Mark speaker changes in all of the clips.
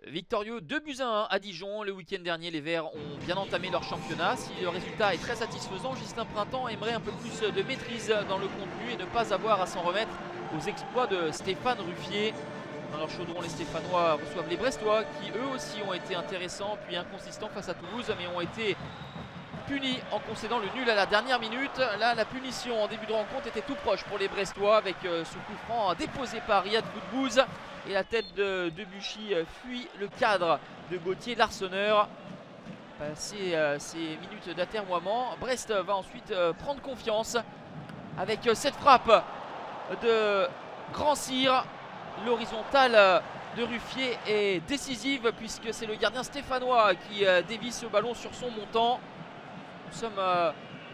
Speaker 1: Victorieux 2-1 à Dijon. Le week-end dernier, les Verts ont bien entamé leur championnat. Si le résultat est très satisfaisant, Ghislain Printemps aimerait un peu plus de maîtrise dans le contenu et ne pas avoir à s'en remettre aux exploits de Stéphane Ruffier. Dans leur chaudron, les Stéphanois reçoivent les Brestois qui eux aussi ont été intéressants puis inconsistants face à Toulouse, mais ont été punis en concédant le nul à la dernière minute. Là, la punition en début de rencontre était tout proche pour les Brestois avec ce coup franc déposé par Riyad Boudbouz. Et la tête de Debuchy fuit le cadre de Gauthier Larsonneur. Passé ces minutes d'atermoiement, Brest va ensuite prendre confiance avec cette frappe de Grand Cyr. L'horizontale de Ruffier est décisive puisque c'est le gardien stéphanois qui dévie ce ballon sur son montant. Nous sommes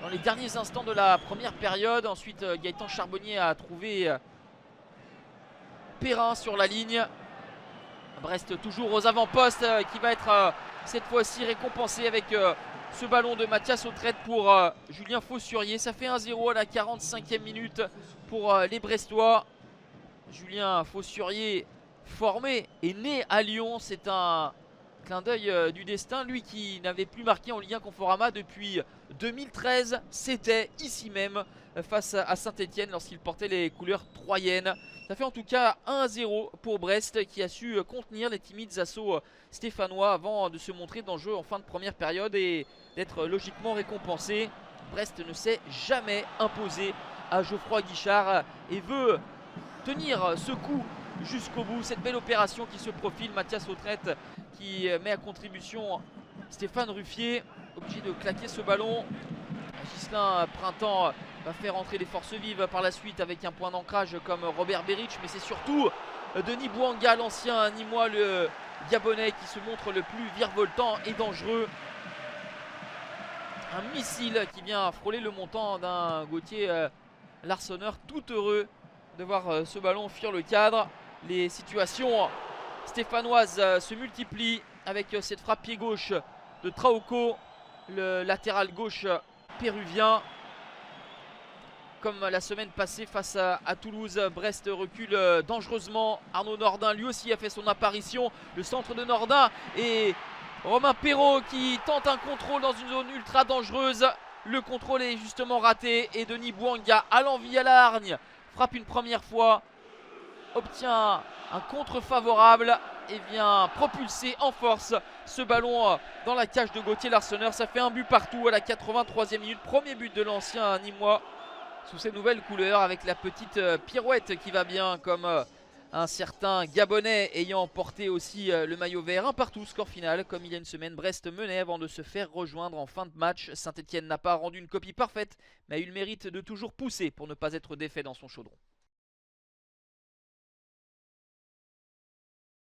Speaker 1: dans les derniers instants de la première période. Ensuite, Gaëtan Charbonnier a trouvé Perrin sur la ligne. Brest toujours aux avant-postes qui va être cette fois-ci récompensé avec ce ballon de Mathias Autrette pour Julien Faussurier. Ça fait 1-0 à la 45e minute pour les Brestois. Julien Faussurier, formé et né à Lyon, c'est un clin d'œil du destin. Lui qui n'avait plus marqué en Ligue 1 Conforama depuis 2013, c'était ici même face à Saint-Etienne lorsqu'il portait les couleurs troyennes. Ça fait en tout cas 1-0 pour Brest qui a su contenir les timides assauts stéphanois avant de se montrer dangereux en fin de première période et d'être logiquement récompensé. Brest ne s'est jamais imposé à Geoffroy Guichard et veut tenir ce coup jusqu'au bout. Cette belle opération qui se profile, Mathias Autrette qui met à contribution Stéphane Ruffier, obligé de claquer ce ballon. Ghislain Printemps va faire entrer les forces vives par la suite avec un point d'ancrage comme Robert Beric, mais c'est surtout Denis Bouanga, l'ancien Nîmois, le Gabonais, qui se montre le plus virevoltant et dangereux. Un missile qui vient frôler le montant d'un Gauthier Larsonneur, tout heureux de voir ce ballon fuir le cadre. Les situations stéphanoises se multiplient avec cette frappe pied gauche de Traoko, le latéral gauche péruvien. Comme la semaine passée face à Toulouse, Brest recule dangereusement. Arnaud Nordin lui aussi a fait son apparition. Le centre de Nordin et Romain Perrault qui tente un contrôle dans une zone ultra dangereuse. Le contrôle est justement raté et Denis Bouanga à l'envie à la hargne frappe une première fois, obtient un contre favorable et vient propulser en force ce ballon dans la cage de Gauthier Larsonneur. Ça fait un but partout à la 83e minute. Premier but de l'ancien Nîmois sous ses nouvelles couleurs avec la petite pirouette qui va bien comme un certain Gabonais ayant porté aussi le maillot vert. Un partout, score final. Comme il y a une semaine, Brest menait avant de se faire rejoindre en fin de match. Saint-Etienne n'a pas rendu une copie parfaite, mais a eu le mérite de toujours pousser pour ne pas être défait dans son chaudron.